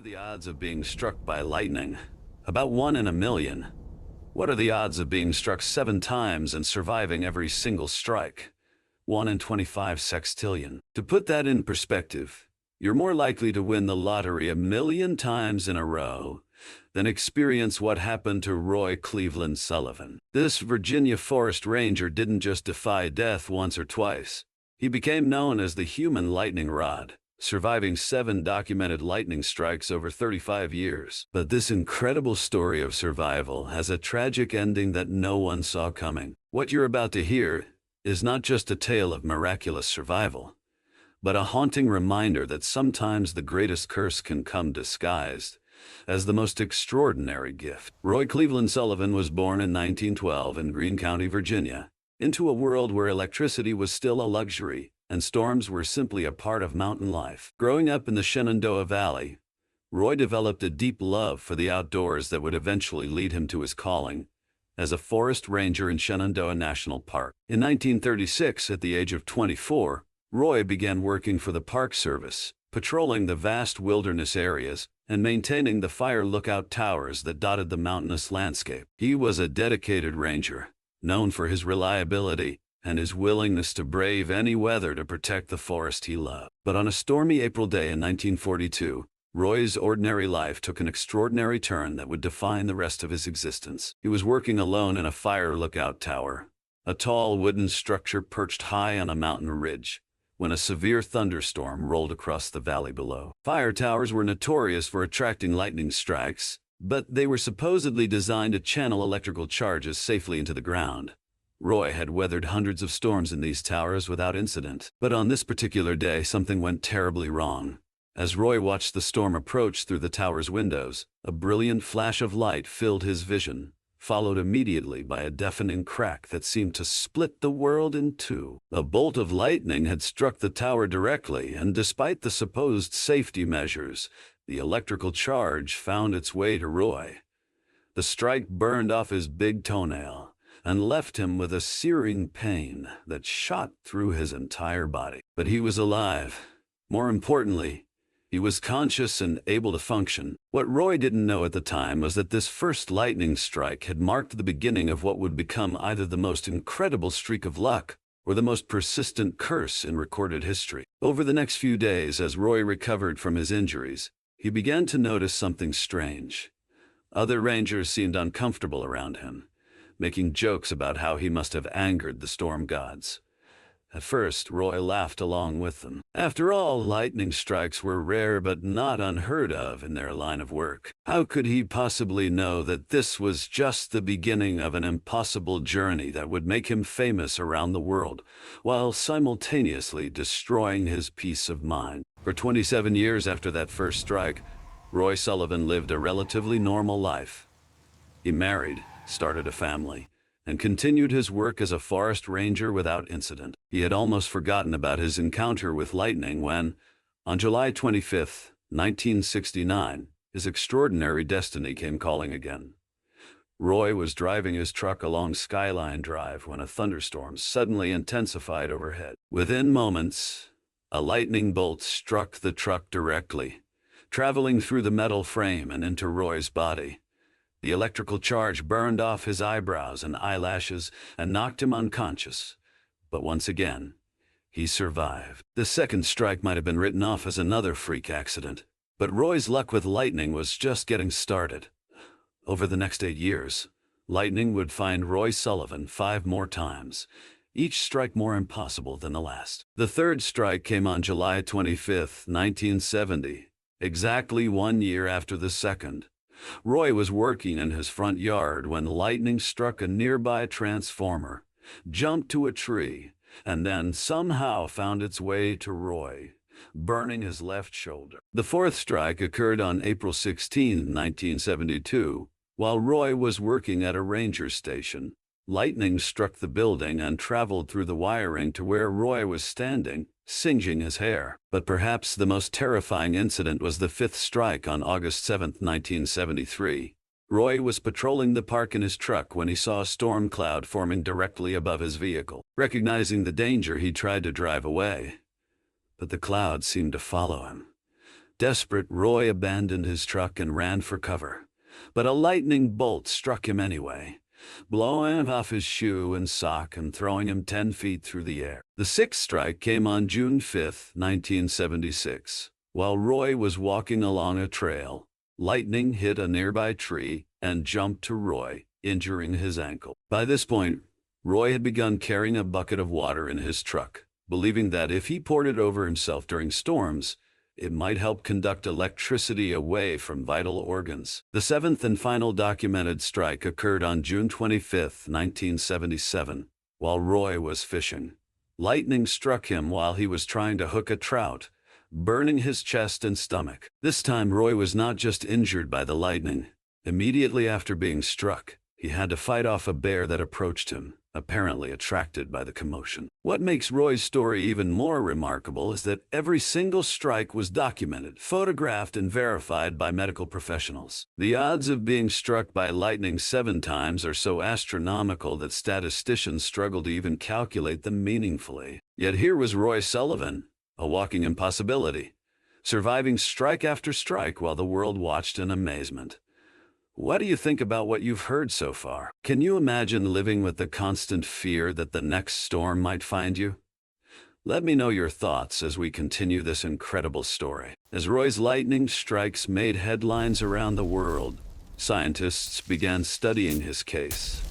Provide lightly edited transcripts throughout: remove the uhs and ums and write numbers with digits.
the odds of being struck by lightning? About 1 in a million. What are the odds of being struck 7 times and surviving every single strike? 1 in 25 sextillion. To put that in perspective, you're more likely to win the lottery 1,000,000 times in a row than experience what happened to Roy Sullivan. This Virginia forest ranger didn't just defy death once or twice. He became known as the human lightning rod, surviving 7 documented lightning strikes over 35 years. But this incredible story of survival has a tragic ending that no one saw coming. What you're about to hear is not just a tale of miraculous survival, but a haunting reminder that sometimes the greatest curse can come disguised as the most extraordinary gift. Roy Sullivan was born in 1912 in Greene County, Virginia, into a world where electricity was still a luxury and storms were simply a part of mountain life. Growing up in the Shenandoah Valley, Roy developed a deep love for the outdoors that would eventually lead him to his calling as a forest ranger in Shenandoah National Park. In 1936, at the age of 24, Roy began working for the Park Service, patrolling the vast wilderness areas and maintaining the fire lookout towers that dotted the mountainous landscape. He was a dedicated ranger, known for his reliability and his willingness to brave any weather to protect the forest he loved. But on a stormy April day in 1942, Roy's ordinary life took an extraordinary turn that would define the rest of his existence. He was working alone in a fire lookout tower, a tall wooden structure perched high on a mountain ridge, when a severe thunderstorm rolled across the valley below. Fire towers were notorious for attracting lightning strikes, but they were supposedly designed to channel electrical charges safely into the ground. Roy had weathered hundreds of storms in these towers without incident. But on this particular day, something went terribly wrong. As Roy watched the storm approach through the tower's windows, a brilliant flash of light filled his vision, followed immediately by a deafening crack that seemed to split the world in two. A bolt of lightning had struck the tower directly, and despite the supposed safety measures, the electrical charge found its way to Roy. The strike burned off his big toenail and left him with a searing pain that shot through his entire body. But he was alive. More importantly, he was conscious and able to function. What Roy didn't know at the time was that this first lightning strike had marked the beginning of what would become either the most incredible streak of luck or the most persistent curse in recorded history. Over the next few days, as Roy recovered from his injuries, he began to notice something strange. Other rangers seemed uncomfortable around him, making jokes about how he must have angered the storm gods. At first, Roy laughed along with them. After all, lightning strikes were rare but not unheard of in their line of work. How could he possibly know that this was just the beginning of an impossible journey that would make him famous around the world, while simultaneously destroying his peace of mind? For 27 years after that first strike, Roy Sullivan lived a relatively normal life. He married, started a family, and continued his work as a forest ranger without incident. He had almost forgotten about his encounter with lightning when, on July 25, 1969, his extraordinary destiny came calling again. Roy was driving his truck along Skyline Drive when a thunderstorm suddenly intensified overhead. Within moments, a lightning bolt struck the truck directly, traveling through the metal frame and into Roy's body. The electrical charge burned off his eyebrows and eyelashes and knocked him unconscious. But once again, he survived. The second strike might have been written off as another freak accident, but Roy's luck with lightning was just getting started. Over the next 8 years, lightning would find Roy Sullivan 5 more times, each strike more impossible than the last. The third strike came on July 25, 1970, exactly 1 year after the second. Roy was working in his front yard when lightning struck a nearby transformer, jumped to a tree, and then somehow found its way to Roy, burning his left shoulder. The fourth strike occurred on April 16, 1972, while Roy was working at a ranger station. Lightning struck the building and traveled through the wiring to where Roy was standing, singeing his hair. But perhaps the most terrifying incident was the fifth strike on August 7, 1973. Roy was patrolling the park in his truck when he saw a storm cloud forming directly above his vehicle. Recognizing the danger, he tried to drive away, but the cloud seemed to follow him, Desperate, Roy abandoned his truck and ran for cover. But a lightning bolt struck him anyway, blowing off his shoe and sock and throwing him 10 feet through the air. The sixth strike came on June 5, 1976. While Roy was walking along a trail, lightning hit a nearby tree and jumped to Roy, injuring his ankle. By this point, Roy had begun carrying a bucket of water in his truck, believing that if he poured it over himself during storms, it might help conduct electricity away from vital organs. The seventh and final documented strike occurred on June 25, 1977, while Roy was fishing. Lightning struck him while he was trying to hook a trout, burning his chest and stomach. This time, Roy was not just injured by the lightning. Immediately after being struck, he had to fight off a bear that approached him, apparently attracted by the commotion. What makes Roy's story even more remarkable is that every single strike was documented, photographed, and verified by medical professionals. The odds of being struck by lightning 7 times are so astronomical that statisticians struggle to even calculate them meaningfully. Yet here was Roy Sullivan, a walking impossibility, surviving strike after strike while the world watched in amazement. What do you think about what you've heard so far? Can you imagine living with the constant fear that the next storm might find you? Let me know your thoughts as we continue this incredible story. As Roy's lightning strikes made headlines around the world, scientists began studying his case,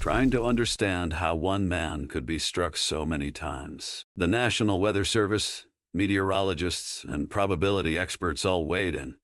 trying to understand how one man could be struck so many times. The National Weather Service, meteorologists, and probability experts all weighed in,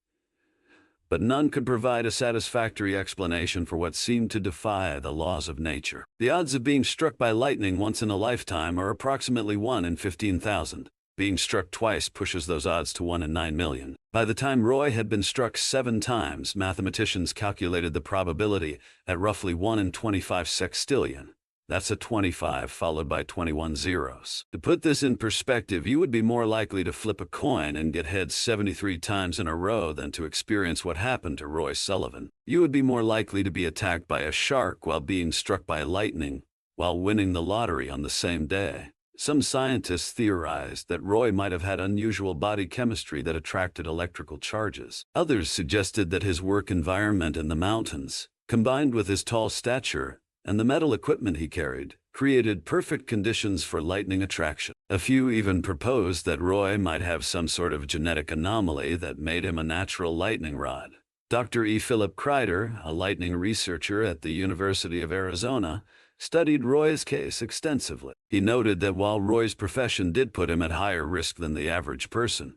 but none could provide a satisfactory explanation for what seemed to defy the laws of nature. The odds of being struck by lightning once in a lifetime are approximately 1 in 15,000. Being struck twice pushes those odds to 1 in 9 million. By the time Roy had been struck 7 times, mathematicians calculated the probability at roughly 1 in 25 sextillion. That's a 25 followed by 21 zeros. To put this in perspective, you would be more likely to flip a coin and get heads 73 times in a row than to experience what happened to Roy Sullivan. You would be more likely to be attacked by a shark while being struck by lightning, while winning the lottery on the same day. Some scientists theorized that Roy might have had unusual body chemistry that attracted electrical charges. Others suggested that his work environment in the mountains, combined with his tall stature and the metal equipment he carried, created perfect conditions for lightning attraction. A few even proposed that Roy might have some sort of genetic anomaly that made him a natural lightning rod. Dr. E. Philip Kreider, a lightning researcher at the University of Arizona, studied Roy's case extensively. He noted that while Roy's profession did put him at higher risk than the average person,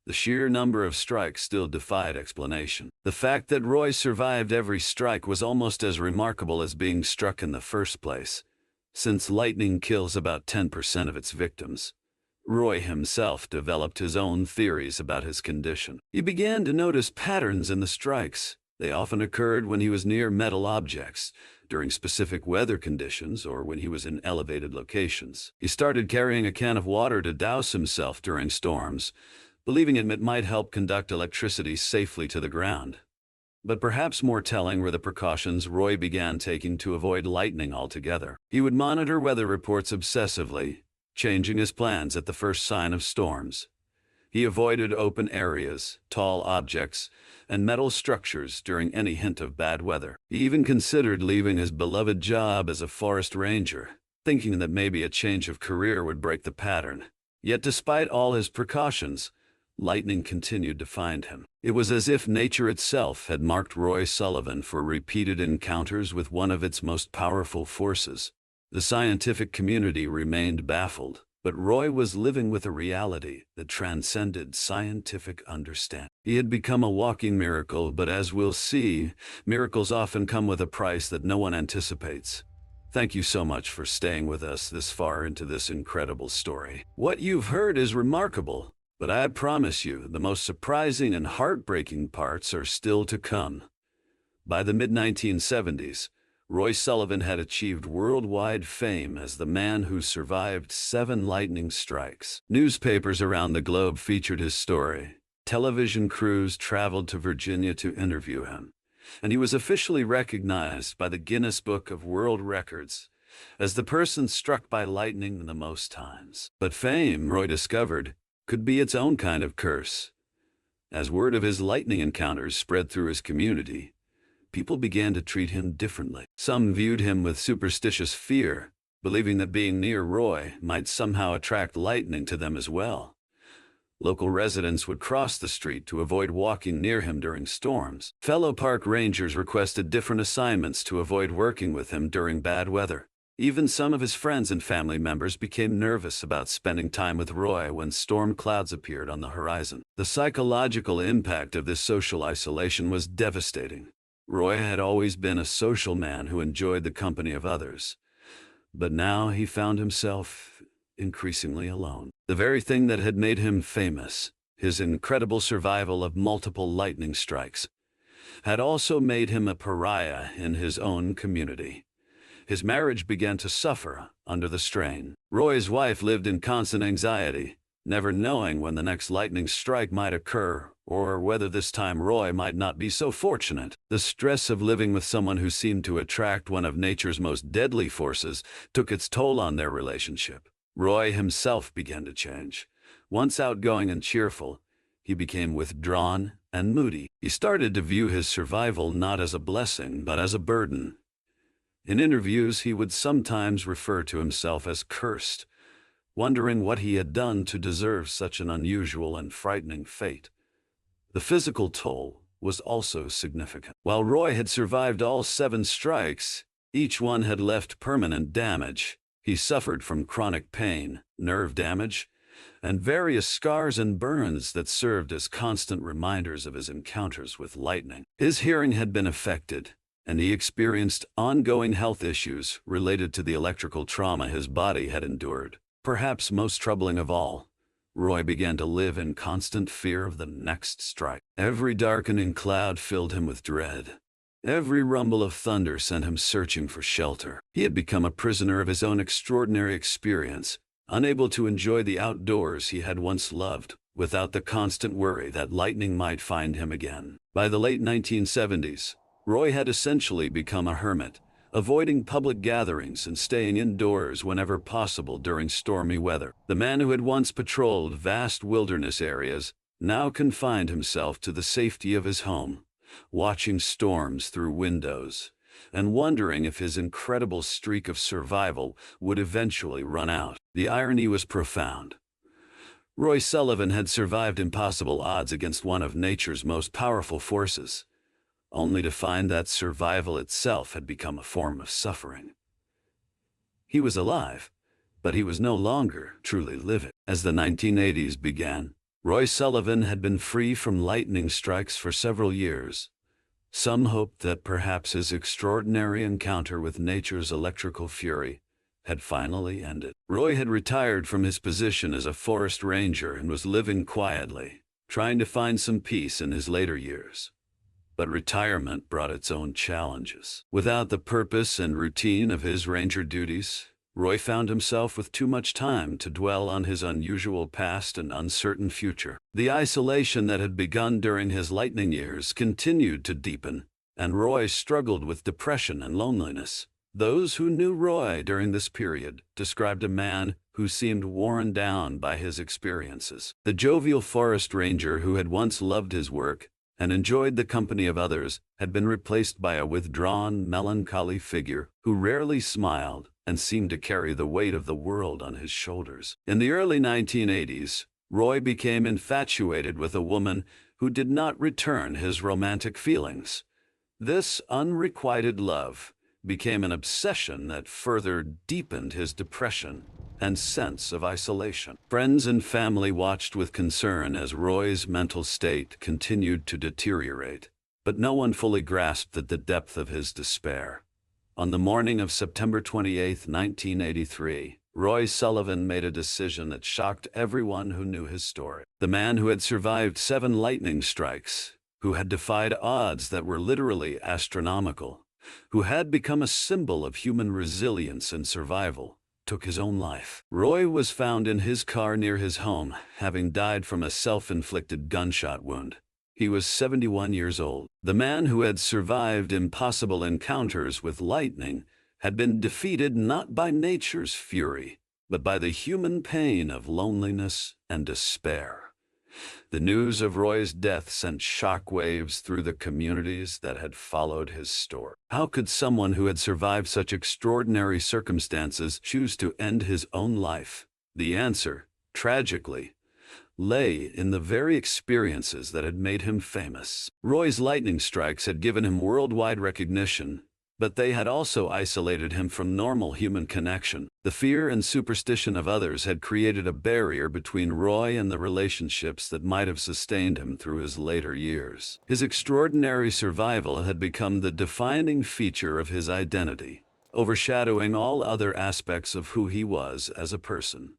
the sheer number of strikes still defied explanation. The fact that Roy survived every strike was almost as remarkable as being struck in the first place, since lightning kills about 10% of its victims. Roy himself developed his own theories about his condition. He began to notice patterns in the strikes. They often occurred when he was near metal objects, during specific weather conditions, or when he was in elevated locations. He started carrying a can of water to douse himself during storms, believing it might help conduct electricity safely to the ground. But perhaps more telling were the precautions Roy began taking to avoid lightning altogether. He would monitor weather reports obsessively, changing his plans at the first sign of storms. He avoided open areas, tall objects, and metal structures during any hint of bad weather. He even considered leaving his beloved job as a forest ranger, thinking that maybe a change of career would break the pattern. Yet despite all his precautions, lightning continued to find him. It was as if nature itself had marked Roy Sullivan for repeated encounters with one of its most powerful forces. The scientific community remained baffled, but Roy was living with a reality that transcended scientific understanding. He had become a walking miracle, but as we'll see, miracles often come with a price that no one anticipates. Thank you so much for staying with us this far into this incredible story. What you've heard is remarkable, but I promise you, the most surprising and heartbreaking parts are still to come. By the mid-1970s, Roy Sullivan had achieved worldwide fame as the man who survived 7 lightning strikes. Newspapers around the globe featured his story. Television crews traveled to Virginia to interview him, and he was officially recognized by the Guinness Book of World Records as the person struck by lightning the most times. But fame, Roy discovered, could be its own kind of curse. As word of his lightning encounters spread through his community, people began to treat him differently. Some viewed him with superstitious fear, believing that being near Roy might somehow attract lightning to them as well. Local residents would cross the street to avoid walking near him during storms. Fellow park rangers requested different assignments to avoid working with him during bad weather. Even some of his friends and family members became nervous about spending time with Roy when storm clouds appeared on the horizon. The psychological impact of this social isolation was devastating. Roy had always been a social man who enjoyed the company of others, but now he found himself increasingly alone. The very thing that had made him famous, his incredible survival of multiple lightning strikes, had also made him a pariah in his own community. His marriage began to suffer under the strain. Roy's wife lived in constant anxiety, never knowing when the next lightning strike might occur or whether this time Roy might not be so fortunate. The stress of living with someone who seemed to attract one of nature's most deadly forces took its toll on their relationship. Roy himself began to change. Once outgoing and cheerful, he became withdrawn and moody. He started to view his survival not as a blessing, but as a burden. In interviews, he would sometimes refer to himself as cursed, wondering what he had done to deserve such an unusual and frightening fate. The physical toll was also significant. While Roy had survived all 7 strikes, each one had left permanent damage. He suffered from chronic pain, nerve damage, and various scars and burns that served as constant reminders of his encounters with lightning. His hearing had been affected, and he experienced ongoing health issues related to the electrical trauma his body had endured. Perhaps most troubling of all, Roy began to live in constant fear of the next strike. Every darkening cloud filled him with dread. Every rumble of thunder sent him searching for shelter. He had become a prisoner of his own extraordinary experience, unable to enjoy the outdoors he had once loved, without the constant worry that lightning might find him again. By the late 1970s, Roy had essentially become a hermit, avoiding public gatherings and staying indoors whenever possible during stormy weather. The man who had once patrolled vast wilderness areas now confined himself to the safety of his home, watching storms through windows and wondering if his incredible streak of survival would eventually run out. The irony was profound. Roy Sullivan had survived impossible odds against one of nature's most powerful forces, only to find that survival itself had become a form of suffering. He was alive, but he was no longer truly living. As the 1980s began, Roy Sullivan had been free from lightning strikes for several years. Some hoped that perhaps his extraordinary encounter with nature's electrical fury had finally ended. Roy had retired from his position as a forest ranger and was living quietly, trying to find some peace in his later years. But retirement brought its own challenges. Without the purpose and routine of his ranger duties, Roy found himself with too much time to dwell on his unusual past and uncertain future. The isolation that had begun during his lightning years continued to deepen, and Roy struggled with depression and loneliness. Those who knew Roy during this period described a man who seemed worn down by his experiences. The jovial forest ranger who had once loved his work and enjoyed the company of others had been replaced by a withdrawn, melancholy figure who rarely smiled and seemed to carry the weight of the world on his shoulders. In the early 1980s, Roy became infatuated with a woman who did not return his romantic feelings. This unrequited love became an obsession that further deepened his depression and sense of isolation. Friends and family watched with concern as Roy's mental state continued to deteriorate, but no one fully grasped at the depth of his despair. On the morning of September 28, 1983, Roy Sullivan made a decision that shocked everyone who knew his story. The man who had survived 7 lightning strikes, who had defied odds that were literally astronomical, who had become a symbol of human resilience and survival, took his own life. Roy was found in his car near his home, having died from a self-inflicted gunshot wound. He was 71 years old. The man who had survived impossible encounters with lightning had been defeated not by nature's fury, but by the human pain of loneliness and despair. The news of Roy's death sent shockwaves through the communities that had followed his story. How could someone who had survived such extraordinary circumstances choose to end his own life? The answer, tragically, lay in the very experiences that had made him famous. Roy's lightning strikes had given him worldwide recognition, but they had also isolated him from normal human connection. The fear and superstition of others had created a barrier between Roy and the relationships that might have sustained him through his later years. His extraordinary survival had become the defining feature of his identity, overshadowing all other aspects of who he was as a person.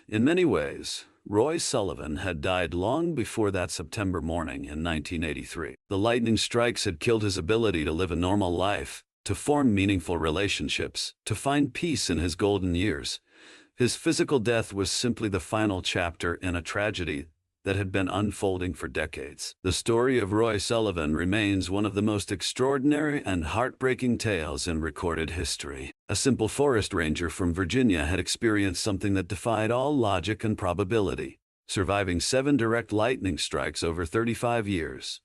In many ways, Roy Sullivan had died long before that September morning in 1983. The lightning strikes had killed his ability to live a normal life, to form meaningful relationships, to find peace in his golden years. His physical death was simply the final chapter in a tragedy that had been unfolding for decades. The story of Roy Sullivan remains one of the most extraordinary and heartbreaking tales in recorded history. A simple forest ranger from Virginia had experienced something that defied all logic and probability, surviving 7 direct lightning strikes over 35 years.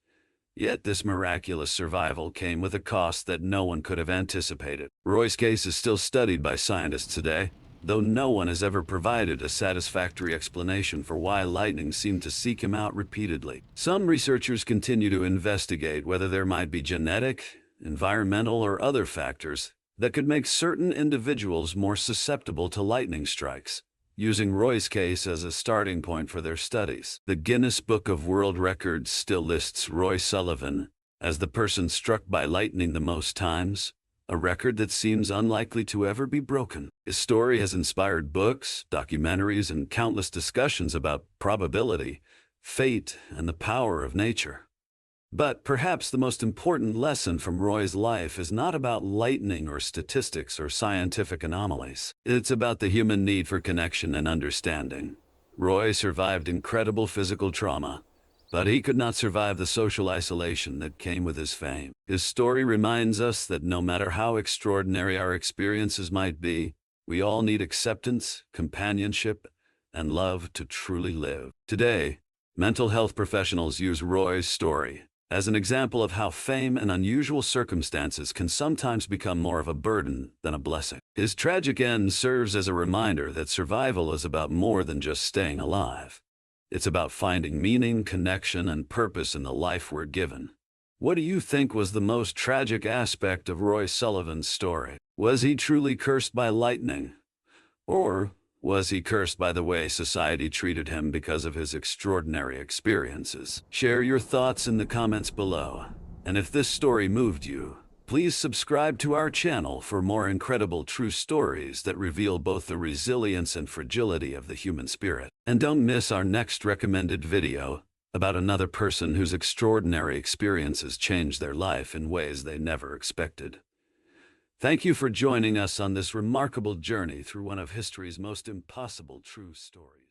Yet this miraculous survival came with a cost that no one could have anticipated. Roy's case is still studied by scientists today, though no one has ever provided a satisfactory explanation for why lightning seemed to seek him out repeatedly. Some researchers continue to investigate whether there might be genetic, environmental, or other factors that could make certain individuals more susceptible to lightning strikes, using Roy's case as a starting point for their studies. The Guinness Book of World Records still lists Roy Sullivan as the person struck by lightning the most times, a record that seems unlikely to ever be broken. His story has inspired books, documentaries, and countless discussions about probability, fate, and the power of nature. But perhaps the most important lesson from Roy's life is not about lightning or statistics or scientific anomalies. It's about the human need for connection and understanding. Roy survived incredible physical trauma, but he could not survive the social isolation that came with his fame. His story reminds us that no matter how extraordinary our experiences might be, we all need acceptance, companionship, and love to truly live. Today, mental health professionals use Roy's story as an example of how fame and unusual circumstances can sometimes become more of a burden than a blessing. His tragic end serves as a reminder that survival is about more than just staying alive. It's about finding meaning, connection, and purpose in the life we're given. What do you think was the most tragic aspect of Roy Sullivan's story? Was he truly cursed by lightning? Or was he cursed by the way society treated him because of his extraordinary experiences? Share your thoughts in the comments below. And if this story moved you, please subscribe to our channel for more incredible true stories that reveal both the resilience and fragility of the human spirit. And don't miss our next recommended video about another person whose extraordinary experiences changed their life in ways they never expected. Thank you for joining us on this remarkable journey through one of history's most impossible true stories.